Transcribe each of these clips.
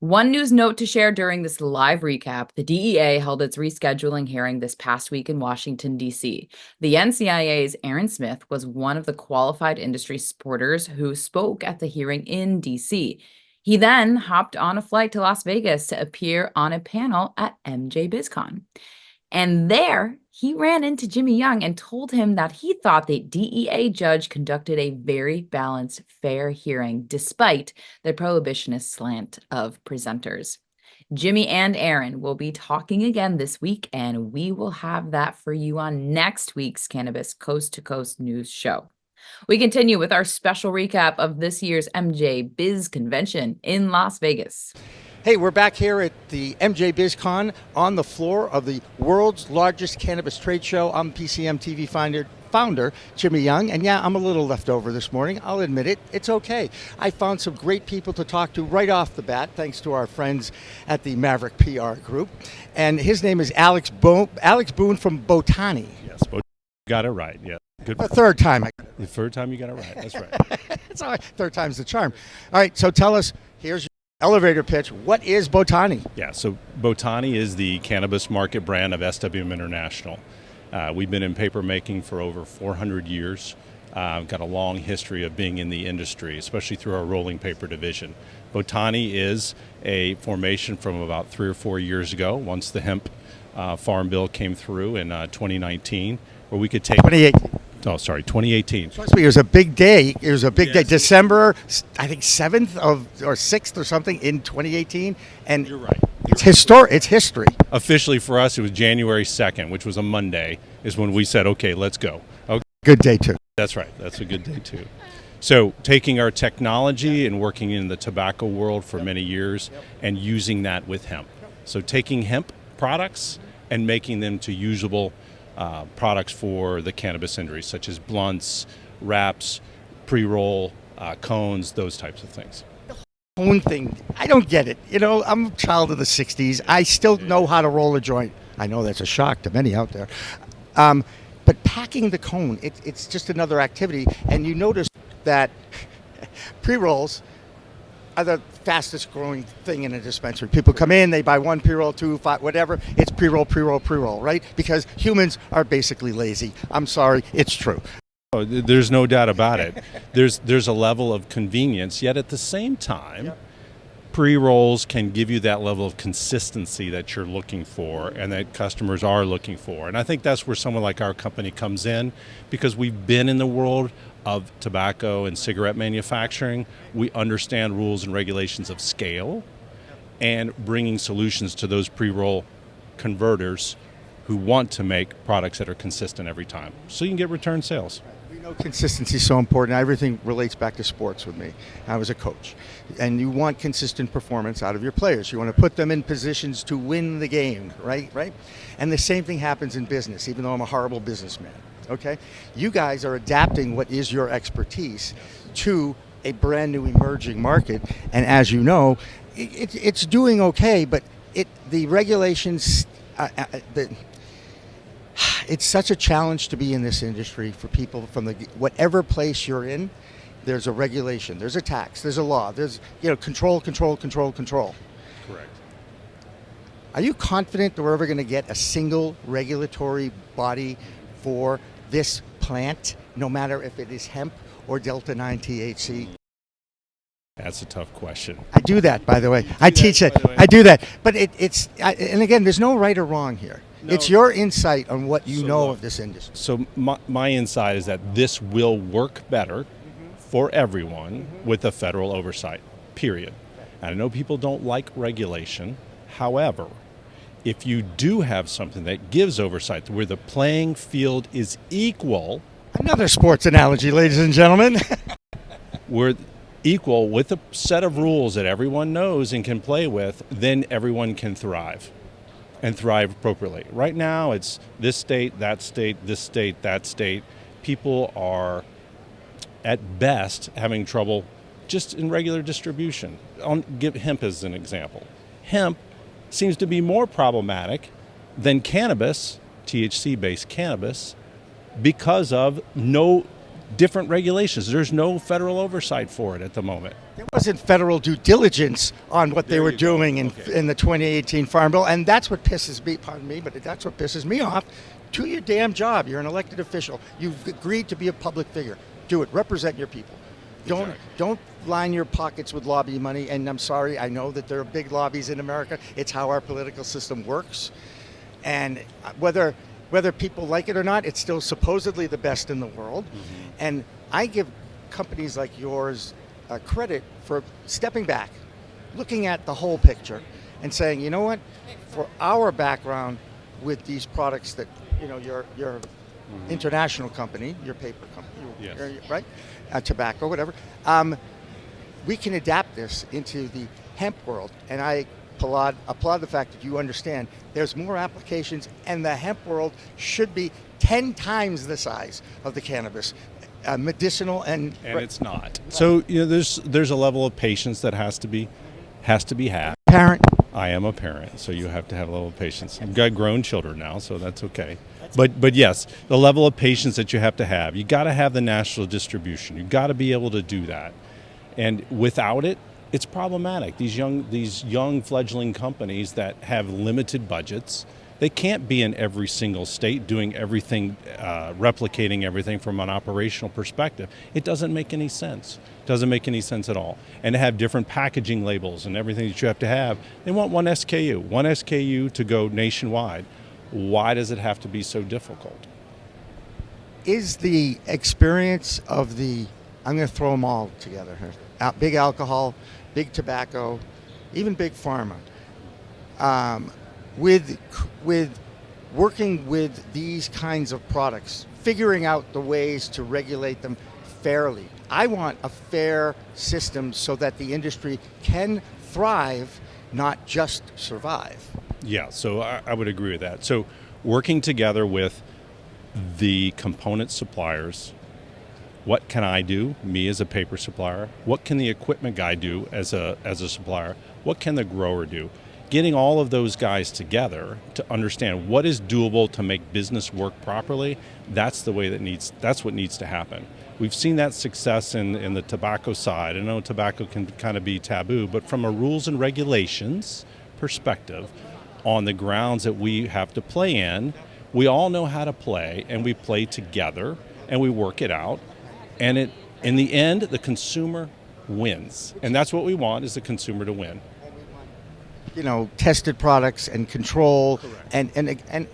One news note to share during this live recap: the DEA held its rescheduling hearing this past week in Washington, D.C. The NCIA's Aaron Smith was one of the qualified industry supporters who spoke at the hearing in D.C. He then hopped on a flight to Las Vegas to appear on a panel at MJBiz Con. And there, he ran into Jimmy Young and told him that he thought the DEA judge conducted a very balanced, fair hearing, despite the prohibitionist slant of presenters. Jimmy and Aaron will be talking again this week, and we will have that for you on next week's Cannabis Coast to Coast News show. We continue with our special recap of this year's MJBiz convention in Las Vegas. Hey, we're back here at the MJBiz Con on the floor of the world's largest cannabis trade show. I'm PCMTV Founder Jimmy Young, and yeah, I'm a little left over this morning. I'll admit it. It's okay. I found some great people to talk to right off the bat, thanks to our friends at the Maverick PR Group. And his name is Alex Boone from Botani. Yes, got it right. Yeah, good. The third time. The third time you got it right. That's right. It's all right. Third time's the charm. All right, so tell us, here's your elevator pitch. What is Botani? Yeah, so Botani is the cannabis market brand of SWM International. We've been in paper making for over 400 years. Got a long history of being in the industry, especially through our rolling paper division. Botani is a formation from about 3 or 4 years ago, once the hemp farm bill came through in 2019, where we could take 2018. Oh, sorry, 2018. Trust me, it was a big day. It was a big Yes. day. December, I think 7th or 6th or something in 2018. And You're right. it's historic. It's history. Officially for us, it was January 2nd, which was a Monday, is when we said, okay, let's go. Okay. Good day, too. That's right. That's a good day, too. So taking our technology and working in the tobacco world for many years and using that with hemp. So taking hemp products and making them to usable products for the cannabis industry, such as blunts, wraps, pre-roll, cones, those types of things. One thing, I don't get it. You know, I'm a child of the 60s. I still know how to roll a joint. I know that's a shock to many out there. But packing the cone, it's just another activity. And you notice that pre-rolls are the fastest growing thing in a dispensary. People come in, they buy one pre-roll, 2, 5, whatever. It's pre-roll, right? Because humans are basically lazy. I'm sorry, it's true. Oh, there's no doubt about it. There's a level of convenience, yet at the same time, pre-rolls can give you that level of consistency that you're looking for and that customers are looking for. And I think that's where someone like our company comes in, because we've been in the world of tobacco and cigarette manufacturing. We understand rules and regulations of scale and bringing solutions to those pre-roll converters who want to make products that are consistent every time, so you can get return sales. We know consistency is so important. Everything relates back to sports with me. I was a coach. And you want consistent performance out of your players. You want to put them in positions to win the game, right? And the same thing happens in business, even though I'm a horrible businessman. Okay? You guys are adapting what is your expertise to a brand new emerging market. And as you know, it's doing okay, but the regulations, it's such a challenge to be in this industry for people from whatever place you're in. There's a regulation, there's a tax, there's a law, there's control. Correct. Are you confident that we're ever going to get a single regulatory body for this plant, no matter if it is hemp or Delta-9 THC? That's a tough question. I do that, by the way. I teach it. I do that. But and again, there's no right or wrong here. No. It's your insight on what you know of this industry. So my insight is that this will work better for everyone with a federal oversight, period. And I know people don't like regulation. However, if you do have something that gives oversight where the playing field is equal. Another sports analogy, ladies and gentlemen. We're equal with a set of rules that everyone knows and can play with, then everyone can thrive and thrive appropriately. Right now, it's this state, that state, this state, that state. People are, at best, having trouble just in regular distribution. I'll give hemp as an example. Hemp seems to be more problematic than cannabis, THC-based cannabis, because of no different regulations. There's no federal oversight for it at the moment. There wasn't federal due diligence on what they were doing in the 2018 Farm Bill, and that's what pisses me, pardon me, but that's what pisses me off. Do your damn job. You're an elected official. You've agreed to be a public figure. Do it. Represent your people. Don't line your pockets with lobby money. And I'm sorry, I know that there are big lobbies in America. It's how our political system works. And whether people like it or not, it's still supposedly the best in the world. Mm-hmm. And I give companies like yours credit for stepping back, looking at the whole picture, and saying, you know what, for our background with these products that, you know, your mm-hmm. international company, your paper company, yes. Right? Tobacco, whatever. We can adapt this into the hemp world, and I applaud the fact that you understand there's more applications, and the hemp world should be 10 times the size of the cannabis, medicinal and it's not. Right. So you know, there's a level of patience that has to be had. Parent. I am a parent, so you have to have a level of patience. I've got grown children now, so that's okay. But yes, the level of patience that you have to have. You got to have the national distribution. You got to be able to do that, and without it, it's problematic. These young fledgling companies that have limited budgets, they can't be in every single state doing everything, replicating everything from an operational perspective. It doesn't make any sense. It doesn't make any sense at all. And to have different packaging labels and everything that you have to have, they want one SKU to go nationwide. Why does it have to be so difficult? Is the experience of I'm going to throw them all together here. Big alcohol, big tobacco, even big pharma. With working with these kinds of products, figuring out the ways to regulate them fairly. I want a fair system so that the industry can thrive, not just survive. Yeah, so I would agree with that. So working together with the component suppliers, what can I do, me as a paper supplier? What can the equipment guy do as a supplier? What can the grower do? Getting all of those guys together to understand what is doable to make business work properly, that's what needs to happen. We've seen that success in the tobacco side. I know tobacco can kind of be taboo, but from a rules and regulations perspective, on the grounds that we have to play in, we all know how to play, and we play together, and we work it out. And in the end, the consumer wins. And that's what we want, is the consumer to win. You know, tested products and control, and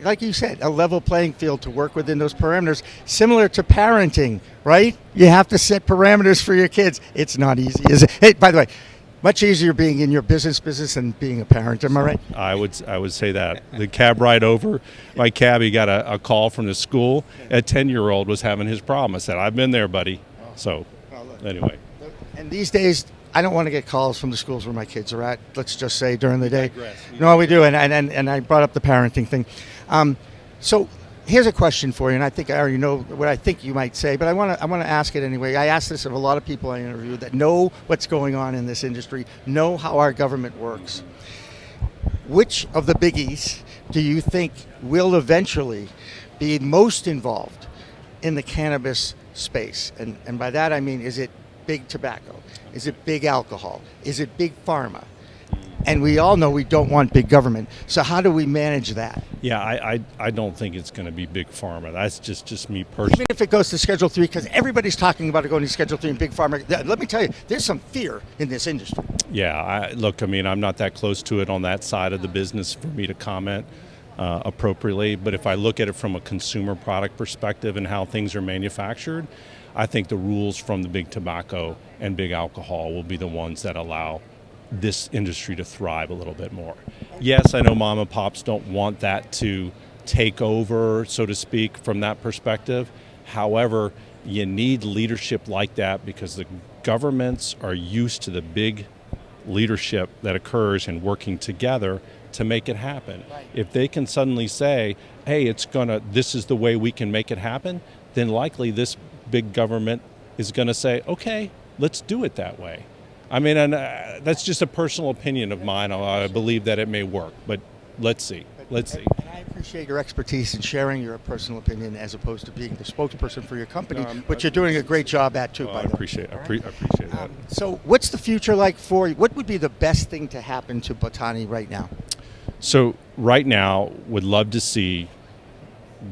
like you said, a level playing field to work within those parameters, similar to parenting, right? You have to set parameters for your kids. It's not easy, is it? Hey, by the way, much easier being in your business than being a parent, am I right? I would say that. The cab ride over, my cabbie got a call from the school. A 10-year-old was having his problem. I said, I've been there, buddy. So, anyway. And these days, I don't want to get calls from the schools where my kids are at, let's just say, during the day. No, we do, and I brought up the parenting thing. So here's a question for you, and I think I already know what I think you might say, but I want to ask it anyway. I ask this of a lot of people I interview that know what's going on in this industry, know how our government works. Which of the biggies do you think will eventually be most involved in the cannabis space? And by that I mean, is it big tobacco? Is it big alcohol? Is it big pharma? And we all know we don't want big government. So how do we manage that? Yeah, I don't think it's going to be big pharma. That's just me personally. Even if it goes to Schedule 3, because everybody's talking about it going to Schedule 3 and big pharma. Let me tell you, there's some fear in this industry. Yeah, I'm not that close to it on that side of the business for me to comment appropriately. But if I look at it from a consumer product perspective and how things are manufactured, I think the rules from the big tobacco and big alcohol will be the ones that allow this industry to thrive a little bit more. Yes, I know mom and pops don't want that to take over, so to speak, from that perspective. However, you need leadership like that because the governments are used to the big leadership that occurs in working together to make it happen. Right. If they can suddenly say, hey, this is the way we can make it happen, then likely this big government is going to say, okay, let's do it that way. I mean, and that's just a personal opinion of mine. I believe that it may work, but let's see. Let's see. I appreciate your expertise in sharing your personal opinion as opposed to being the spokesperson for your company, but you're doing a great job at too, by I the way. appreciate that. So what's the future like for you? What would be the best thing to happen to Botani right now? So right now, would love to see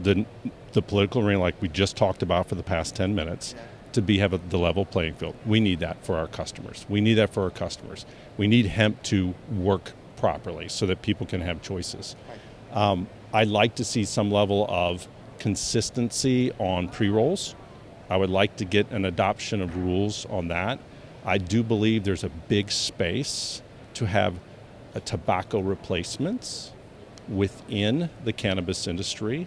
the political arena, like we just talked about for the past 10 minutes, to have the level playing field. We need that for our customers. We need hemp to work properly so that people can have choices. I'd like to see some level of consistency on pre-rolls. I would like to get an adoption of rules on that. I do believe there's a big space to have tobacco replacements within the cannabis industry,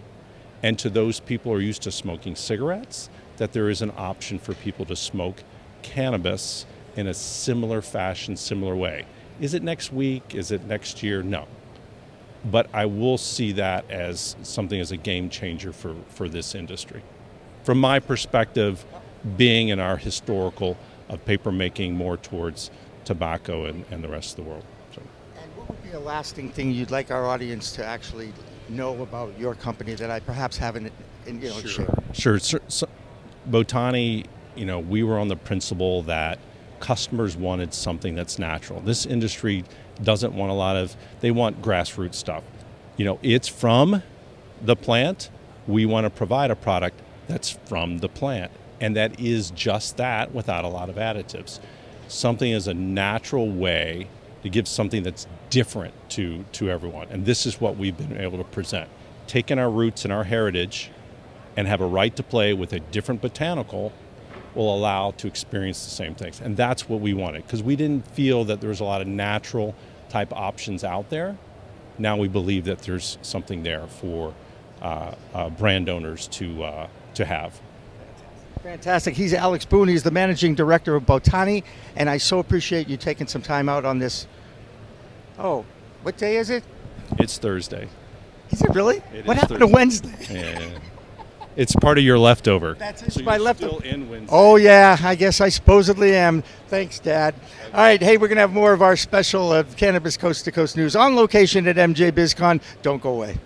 and to those people who are used to smoking cigarettes, that there is an option for people to smoke cannabis in a similar fashion, similar way. Is it next week? Is it next year? No. But I will see that as something as a game changer for this industry. From my perspective, being in our historical of paper making more towards tobacco and the rest of the world. So. And what would be a lasting thing you'd like our audience to actually know about your company that I perhaps haven't shared? Sure. So, Botani, we were on the principle that customers wanted something that's natural. This industry doesn't want they want grassroots stuff. It's from the plant. We want to provide a product that's from the plant, and that is just that without a lot of additives. Something is a natural way to give something that's different to everyone, and this is what we've been able to present. Taking our roots and our heritage and have a right to play with a different botanical will allow to experience the same things. And that's what we wanted, because we didn't feel that there was a lot of natural type options out there. Now we believe that there's something there for brand owners to have. Fantastic. He's Alex Boone. He's the managing director of Botani, and I so appreciate you taking some time out on this. Oh, what day is it? It's Thursday. Is it really? What is happened Thursday. to Wednesday? Yeah. It's part of your leftover. That's it. So My you're leftover. still in Wednesday. Oh, yeah. I guess I supposedly am. Thanks, Dad. All right. Hey, we're going to have more of our special Cannabis Coast to Coast News on location at MJBiz Con. Don't go away.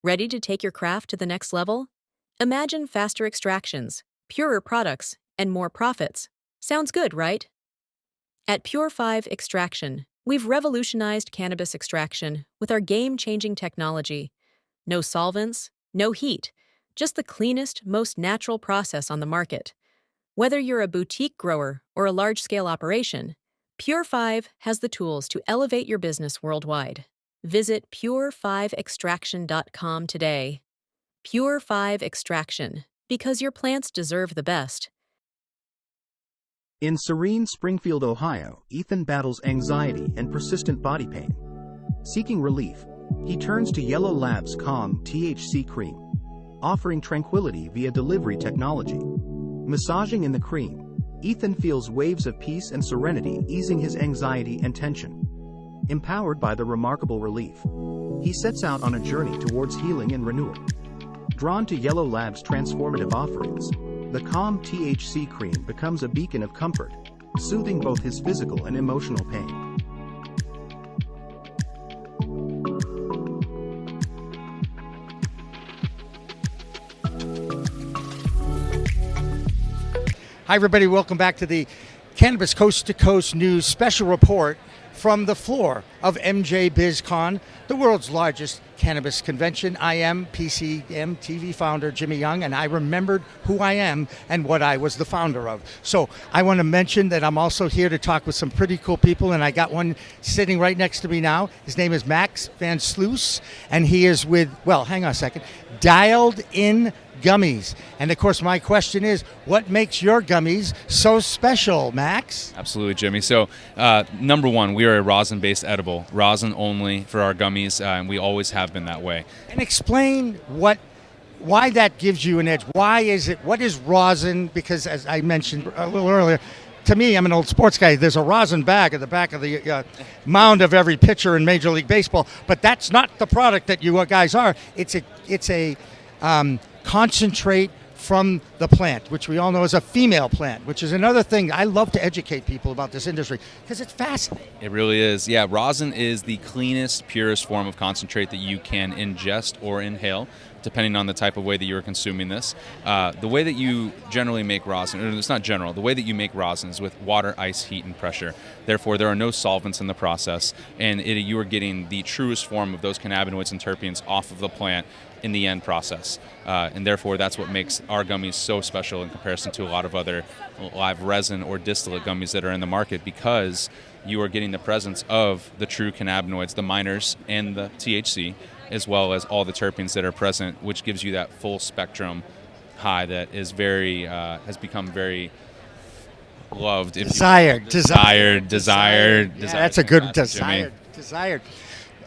Ready to take your craft to the next level? Imagine faster extractions, purer products, and more profits. Sounds good, right? At Pure 5 Extraction, we've revolutionized cannabis extraction with our game-changing technology. No solvents, no heat, just the cleanest, most natural process on the market. Whether you're a boutique grower or a large-scale operation, Pure 5 has the tools to elevate your business worldwide. Visit pure5extraction.com today. Pure 5 Extraction, because your plants deserve the best. In serene Springfield, Ohio, Ethan battles anxiety and persistent body pain. Seeking relief, he turns to Yellow Labs' Calm THC Cream, offering tranquility via delivery technology. Massaging in the cream, Ethan feels waves of peace and serenity easing his anxiety and tension. Empowered by the remarkable relief, he sets out on a journey towards healing and renewal. Drawn to Yellow Labs' transformative offerings, the Calm THC Cream becomes a beacon of comfort, soothing both his physical and emotional pain. Hi, everybody. Welcome back to the Cannabis Coast to Coast News special report from the floor of MJBiz Con, the world's largest cannabis convention. I am PCMTV Founder Jimmy Young, and I remembered who I am and what I was the founder of. So I want to mention that I'm also here to talk with some pretty cool people, and I got one sitting right next to me now. His name is Max Vansluys, and he is with, well, hang on a second, Dialed In Gummies. And of course, my question is, what makes your gummies so special, Max? Absolutely, Jimmy. So, number one, we are a rosin-based edible, rosin only for our gummies, and we always have been that way. And explain why that gives you an edge. Why is it? What is rosin? Because as I mentioned a little earlier, to me, I'm an old sports guy. There's a rosin bag at the back of the mound of every pitcher in Major League Baseball, but that's not the product that you guys are. It's a concentrate from the plant, which we all know is a female plant, which is another thing. I love to educate people about this industry because it's fascinating. It really is. Yeah, rosin is the cleanest, purest form of concentrate that you can ingest or inhale, depending on the type of way that you're consuming this. The way that you generally make rosin, or it's not general, the way that you make rosin is with water, ice, heat, and pressure. Therefore, there are no solvents in the process, and you are getting the truest form of those cannabinoids and terpenes off of the plant in the end process. And therefore, that's what makes our gummies so special in comparison to a lot of other live resin or distillate gummies that are in the market, because you are getting the presence of the true cannabinoids, the minors, and the THC, as well as all the terpenes that are present, which gives you that full spectrum high that is very has become very loved. Desired. Yeah, that's a good desired.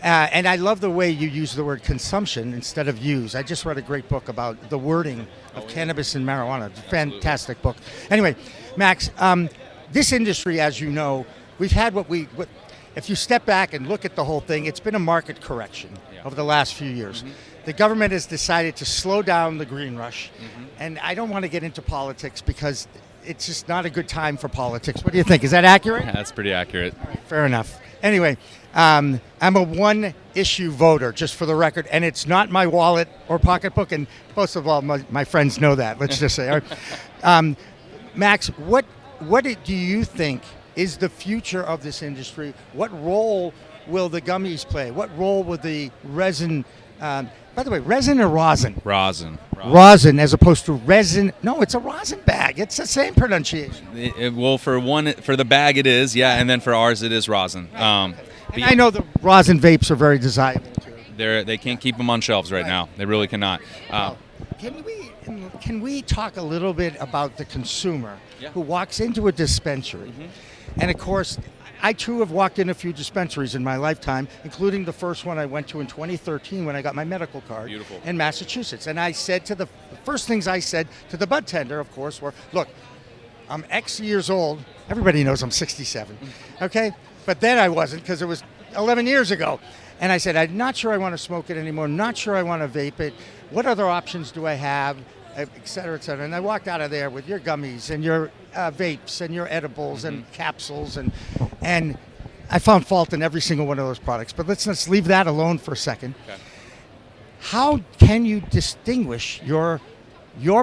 And I love the way you use the word consumption instead of use. I just read a great book about the wording of cannabis and marijuana. It's a fantastic book. Anyway, Max, this industry, as you know, we've had what if you step back and look at the whole thing, it's been a market correction over the last few years. Mm-hmm. The government has decided to slow down the green rush. Mm-hmm. And I don't want to get into politics because it's just not a good time for politics. What do you think? Is that accurate? Yeah, that's pretty accurate. All right, fair enough. Anyway, I'm a one-issue voter, just for the record, and it's not my wallet or pocketbook, and most of all, my friends know that, let's just say. All right. Max, what do you think is the future of this industry? What role will the gummies play? What role will the resin, by the way, resin or rosin? Rosin. Rosin as opposed to resin. No, it's a rosin bag. It's the same pronunciation. Well, for the bag it is, yeah, and then for ours it is rosin. And I know the rosin vapes are very desirable too. They can't keep them on shelves right now. They really cannot. Can we talk a little bit about the consumer who walks into a dispensary? Mm-hmm. And of course, I too have walked in a few dispensaries in my lifetime, including the first one I went to in 2013 when I got my medical card in Massachusetts. And I said the first things I said to the bud tender, of course, were, look, I'm X years old. Everybody knows I'm 67, okay? But then I wasn't because it was 11 years ago. And I said, I'm not sure I want to smoke it anymore, not sure I want to vape it. What other options do I have, et cetera, et cetera. And I walked out of there with your gummies and your vapes and your edibles and capsules. And I found fault in every single one of those products. But let's leave that alone for a second. Okay. How can you distinguish your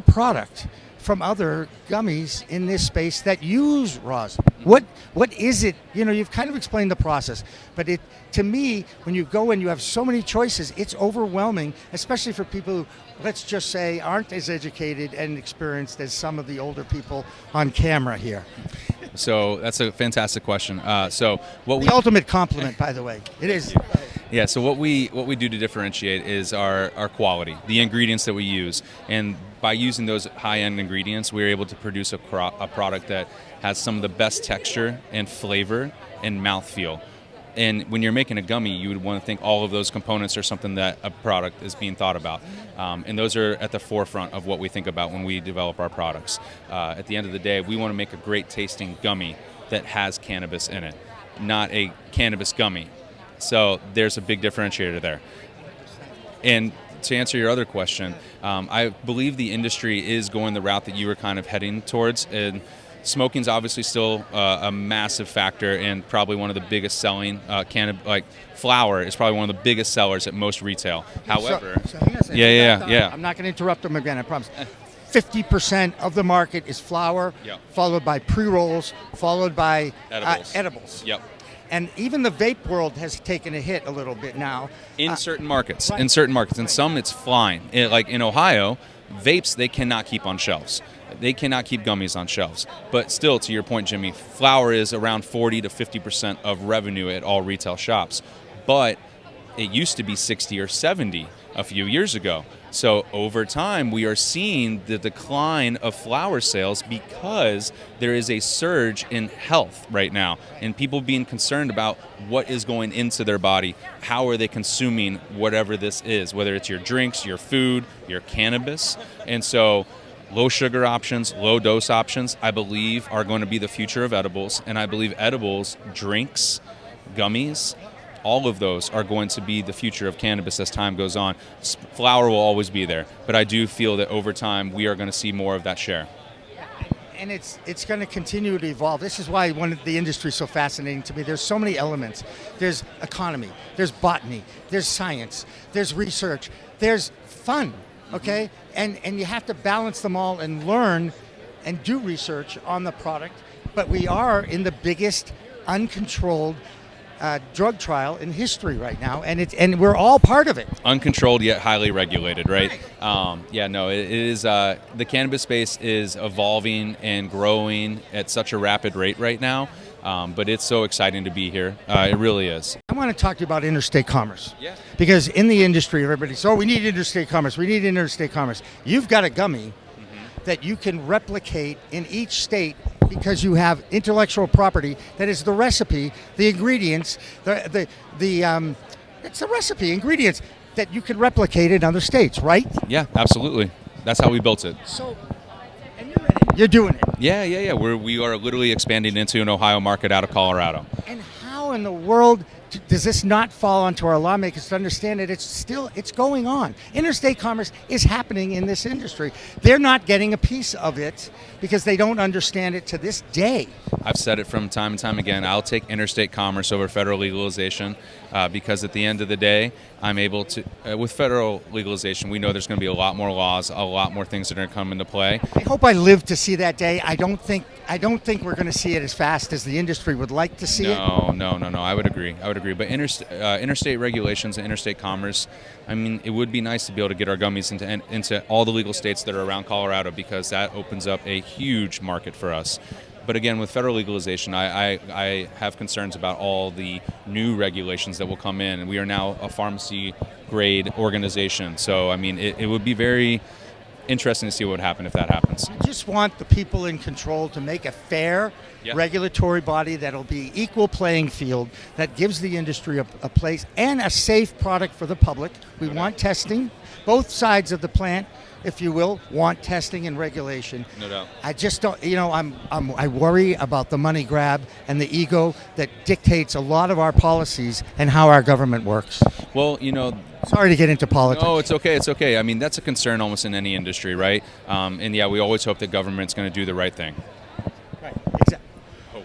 product from other gummies in this space that use rosin? What is it? You know, you've kind of explained the process, but to me, when you go and you have so many choices, it's overwhelming, especially for people who, let's just say, aren't as educated and experienced as some of the older people on camera here. So that's a fantastic question. The ultimate compliment, by the way. It is. Yeah, so what we do to differentiate is our quality, the ingredients that we use. And by using those high-end ingredients, we're able to produce a product that has some of the best texture and flavor and mouthfeel. And when you're making a gummy, you would want to think all of those components are something that a product is being thought about. And those are at the forefront of what we think about when we develop our products. At the end of the day, we want to make a great tasting gummy that has cannabis in it, not a cannabis gummy. So there's a big differentiator there. And to answer your other question, I believe the industry is going the route that you were kind of heading towards. And smoking's obviously still a massive factor and probably one of the biggest selling flower is probably one of the biggest sellers at most retail. However, yeah. I'm not going to interrupt them again, I promise. 50% of the market is flower, followed by pre-rolls, followed by edibles. Yep. And even the vape world has taken a hit a little bit now. In certain markets. In some, it's flying. Like in Ohio, vapes, they cannot keep on shelves. They cannot keep gummies on shelves. But still, to your point, Jimmy, flower is around 40 to 50% of revenue at all retail shops. But it used to be 60 or 70 a few years ago. So over time, we are seeing the decline of flower sales because there is a surge in health right now and people being concerned about what is going into their body, how are they consuming whatever this is, whether it's your drinks, your food, your cannabis. And so low sugar options, low dose options, I believe are going to be the future of edibles. And I believe edibles, drinks, gummies, all of those are going to be the future of cannabis as time goes on. Flower will always be there, but I do feel that over time we are going to see more of that share. And it's going to continue to evolve. This is why the industry is so fascinating to me. There's so many elements. There's economy, there's botany, there's science, there's research, there's fun, okay? And you have to balance them all and learn and do research on the product. But we are in the biggest uncontrolled drug trial in history right now, and we're all part of it. Uncontrolled yet highly regulated, right? It is. The cannabis space is evolving and growing at such a rapid rate right now, but it's so exciting to be here. It really is. I want to talk to you about interstate commerce. Yeah. Because in the industry, everybody says, we need interstate commerce. We need interstate commerce. You've got a gummy that you can replicate in each state because you have intellectual property that is the recipe, the ingredients, it's the recipe, ingredients that you can replicate in other states, right? Yeah, absolutely. That's how we built it. So, and you're in it. You're doing it. Yeah. We are literally expanding into an Ohio market out of Colorado. And how in the world does this not fall onto our lawmakers to understand that it's going on? Interstate commerce is happening in this industry. They're not getting a piece of it because they don't understand it to this day. I've said it from time and time again. I'll take interstate commerce over federal legalization because at the end of the day, I'm able to, with federal legalization, we know there's going to be a lot more laws, a lot more things that are going to come into play. I hope I live to see that day. I don't think we're going to see it as fast as the industry would like to see it. No. I would agree. But interstate regulations and interstate commerce, I mean, it would be nice to be able to get our gummies into all the legal states that are around Colorado because that opens up a huge market for us. But again, with federal legalization, I have concerns about all the new regulations that will come in. And we are now a pharmacy-grade organization. So, I mean, it would be very interesting to see what would happen if that happens. I just want the people in control to make a fair regulatory body that'll be equal playing field, that gives the industry a place and a safe product for the public. We want testing. Both sides of the plant, if you will, want testing and regulation. No doubt. I just don't, I worry about the money grab and the ego that dictates a lot of our policies and how our government works. Well, sorry to get into politics. No, it's okay. I mean, that's a concern almost in any industry, right? We always hope that government's going to do the right thing. Right, exactly.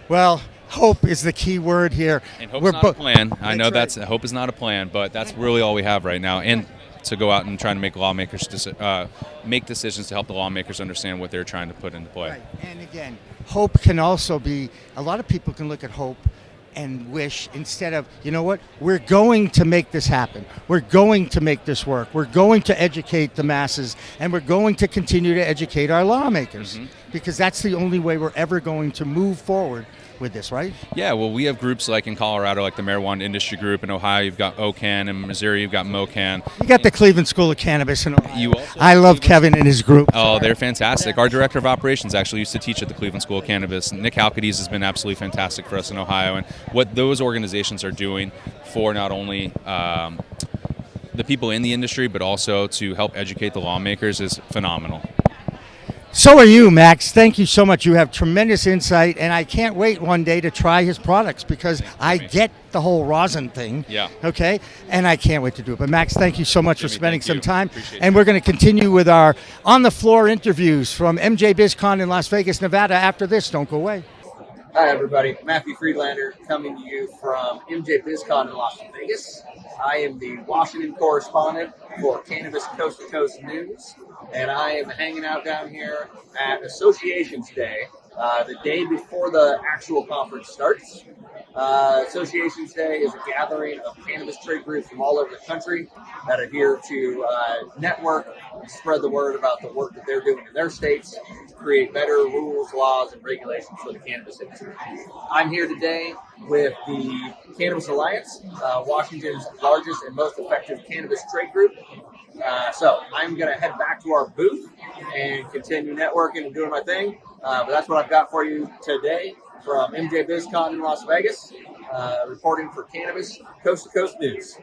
Well, hope is the key word here. And hope's not a plan. I know hope is not a plan, but that's really all we have right now. And to go out and try to make lawmakers make decisions to help the lawmakers understand what they're trying to put into play. Right. And again, hope can also be, a lot of people can look at hope and wish instead of, we're going to make this happen. We're going to make this work. We're going to educate the masses, and we're going to continue to educate our lawmakers because that's the only way we're ever going to move forward with this, right? Yeah, well, we have groups like in Colorado, like the Marijuana Industry Group. In Ohio, you've got OCAN. In Missouri, you've got MOCAN. You got the Cleveland School of Cannabis in Ohio. I love Kevin and his group. Oh, they're fantastic. Our director of operations actually used to teach at the Cleveland School of Cannabis. Nick Halkides has been absolutely fantastic for us in Ohio. And what those organizations are doing for not only the people in the industry, but also to help educate the lawmakers is phenomenal. So are you, Max. Thank you so much. You have tremendous insight, and I can't wait one day to try his products because I get the whole rosin thing. Yeah. Okay? And I can't wait to do it. But Max, thank you so much for spending some time. Appreciate and we're going to continue with our on-the-floor interviews from MJBiz Con in Las Vegas, Nevada. After this, don't go away. Hi, everybody. Matthew Friedlander coming to you from MJBiz Con in Las Vegas. I am the Washington correspondent for Cannabis Coast to Coast News, and I am hanging out down here at Associations Day, the day before the actual conference starts. Associations Day is a gathering of cannabis trade groups from all over the country that are here to network and spread the word about the work that they're doing in their states to create better rules, laws, and regulations for the cannabis industry. I'm here today with the Cannabis Alliance, Washington's largest and most effective cannabis trade group. So I'm going to head back to our booth and continue networking and doing my thing. But that's what I've got for you today from MJBiz Con in Las Vegas, reporting for Cannabis Coast to Coast News.